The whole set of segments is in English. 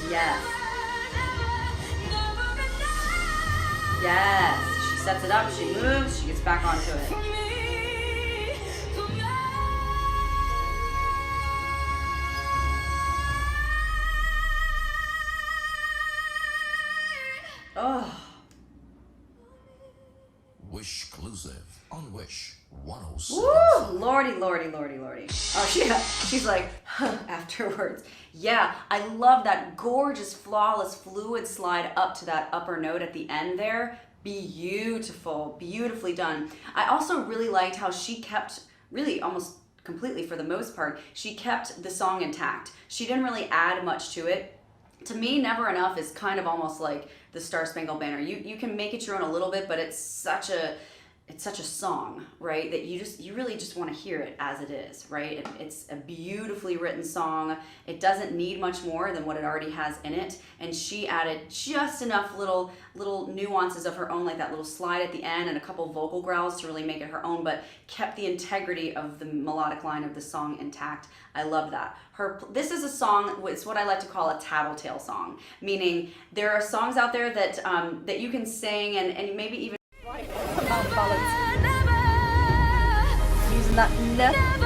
Yes. Yes. She sets it up, she moves, she gets back onto it. Oh. Wish exclusive on Wish 107. Woo! Lordy, lordy, lordy, lordy. Oh, she's like, huh, afterwards. Yeah, I love that gorgeous, flawless, fluid slide up to that upper note at the end there. Beautiful, beautifully done. I also really liked how she kept, really almost completely for the most part, she kept the song intact. She didn't really add much to it. To me, Never Enough is kind of almost like the Star Spangled Banner. You can make it your own a little bit, but it's such a song, right? That you really just want to hear it as it is, right? It's a beautifully written song. It doesn't need much more than what it already has in it. And she added just enough little nuances of her own, like that little slide at the end and a couple vocal growls to really make it her own, but kept the integrity of the melodic line of the song intact. I love that. This is a song, it's what I like to call a tattletale song, meaning there are songs out there that that you can sing and maybe even balance. Using that yeah.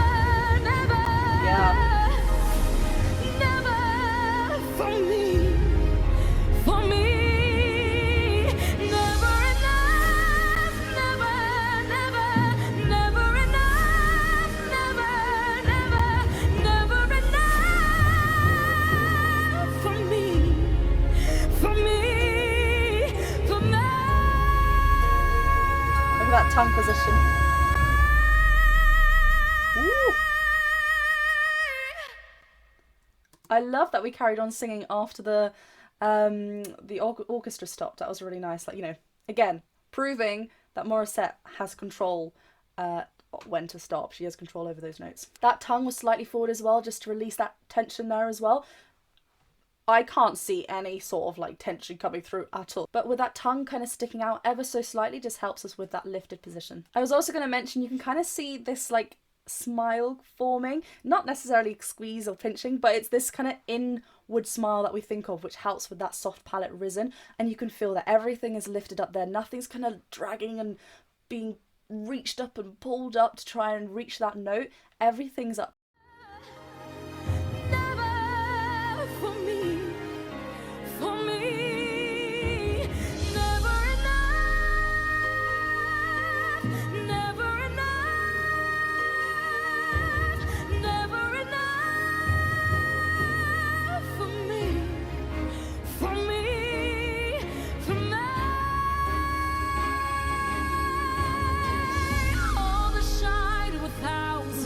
That tongue position. Ooh. I love that we carried on singing after the orchestra stopped. That was really nice. Like, you know, again, proving that Morissette has control when to stop. She has control over those notes. That tongue was slightly forward as well, just to release that tension there as well. I can't see any sort of like tension coming through at all. But with that tongue kind of sticking out ever so slightly just helps us with that lifted position. I was also going to mention you can kind of see this like smile forming, not necessarily squeeze or pinching, but it's this kind of inward smile that we think of, which helps with that soft palate risen. And you can feel that everything is lifted up there. Nothing's kind of dragging and being reached up and pulled up to try and reach that note. Everything's up.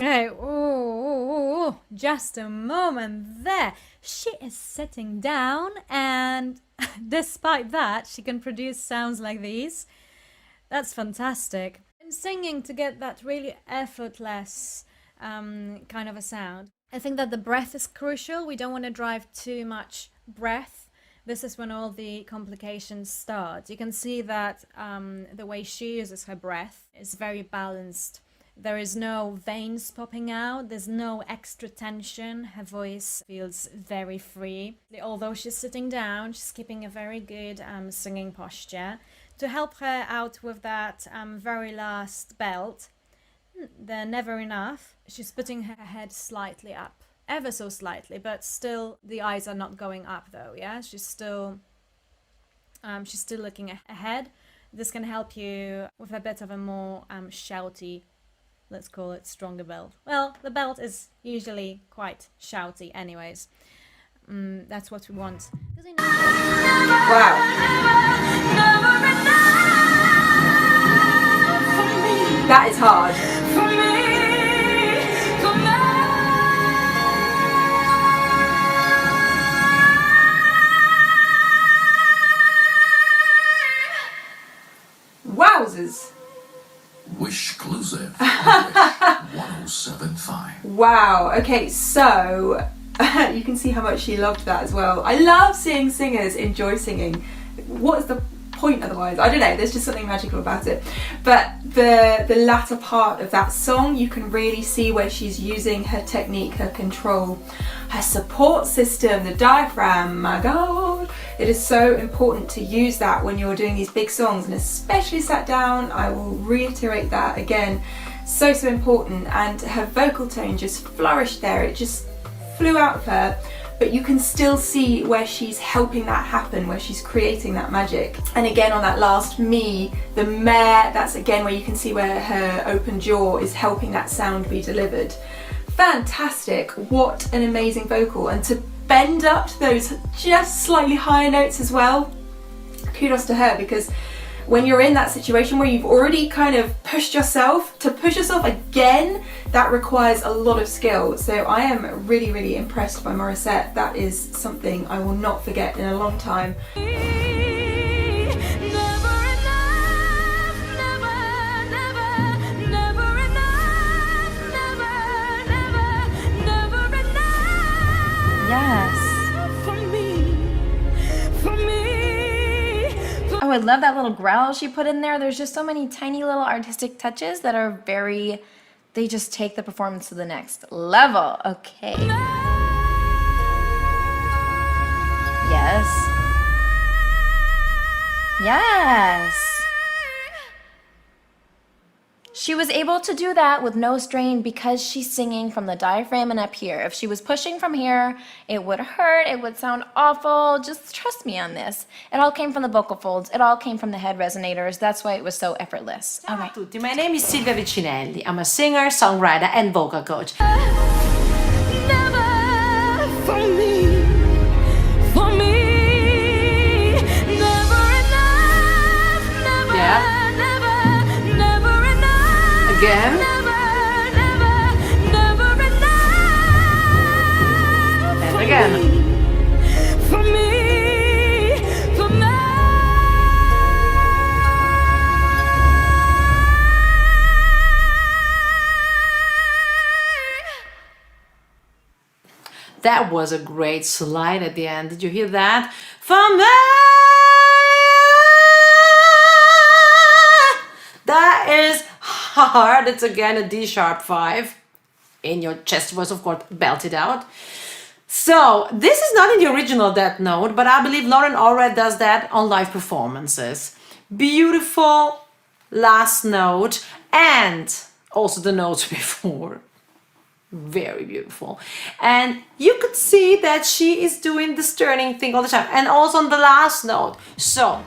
Okay, oh, just a moment there. She is sitting down, and despite that, she can produce sounds like these. That's fantastic. And singing to get that really effortless kind of a sound. I think that the breath is crucial. We don't want to drive too much breath. This is when all the complications start. You can see that the way she uses her breath is very balanced. There is no veins popping out, there's no extra tension, her voice feels very free. Although she's sitting down, she's keeping a very good singing posture. To help her out with that very last belt, the Never Enough, she's putting her head slightly up, ever so slightly, but still the eyes are not going up though, yeah? She's still looking ahead. This can help you with a bit of a more shouty, let's call it stronger belt. Well, the belt is usually quite shouty anyways. That's what we want. Wow. That is hard. Wowzers. Wish exclusive on Wish 1075. Wow, okay, so you can see how much she loved that as well. I love seeing singers enjoy singing. What's the point otherwise? I don't know, there's just something magical about it. But the latter part of that song, you can really see where she's using her technique, her control, her support system, the diaphragm. My God, it is so important to use that when you're doing these big songs, and especially sat down. I will reiterate that again. So important. And her vocal tone just flourished there. It just flew out of her, but you can still see where she's helping that happen, where she's creating that magic. And again, on that last me, the meh, that's again where you can see where her open jaw is helping that sound be delivered. Fantastic, what an amazing vocal. And to bend up to those just slightly higher notes as well, kudos to her, because when you're in that situation where you've already kind of pushed yourself, to push yourself again, that requires a lot of skill. So I am really, really impressed by Morissette. That is something I will not forget in a long time. Yes. Oh, I love that little growl she put in there. There's just so many tiny little artistic touches that are very, they just take the performance to the next level. Okay. Yes. Yes. She was able to do that with no strain because she's singing from the diaphragm and up here. If she was pushing from here, it would hurt, it would sound awful. Just trust me on this. It all came from the vocal folds. It all came from the head resonators. That's why it was so effortless. Ciao a tutti, my name is Silvia Vicinelli. I'm a singer, songwriter and vocal coach. Yeah. Again. And again. That was a great slide at the end. Did you hear that? For me. That is hard. It's again a D sharp 5 in your chest voice, of course, belted out. So this is not in the original that note, but I believe Lauren Allred does that on live performances. Beautiful last note, and also the notes before. Very beautiful. And you could see that she is doing the stirring thing all the time, and also on the last note. So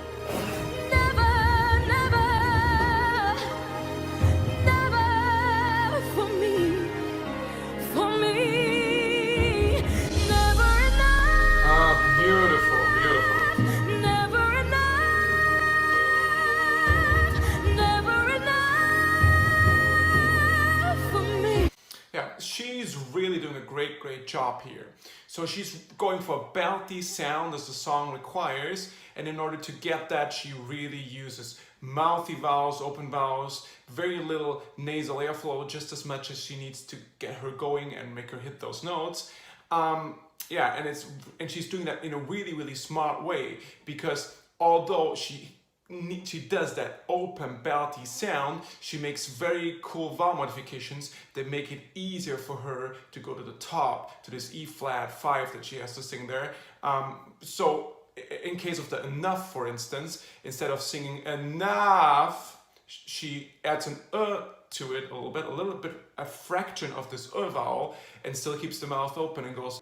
she's really doing a great job here. So she's going for a belty sound as the song requires, and in order to get that, she really uses mouthy vowels, open vowels, very little nasal airflow, just as much as she needs to get her going and make her hit those notes. Yeah, and she's doing that in a really smart way, because although she does that open belty sound, she makes very cool vowel modifications that make it easier for her to go to the top, to this E flat 5 that she has to sing there. So in case of the enough, for instance, instead of singing enough, she adds an to it a little bit, a fraction of this vowel, and still keeps the mouth open and goes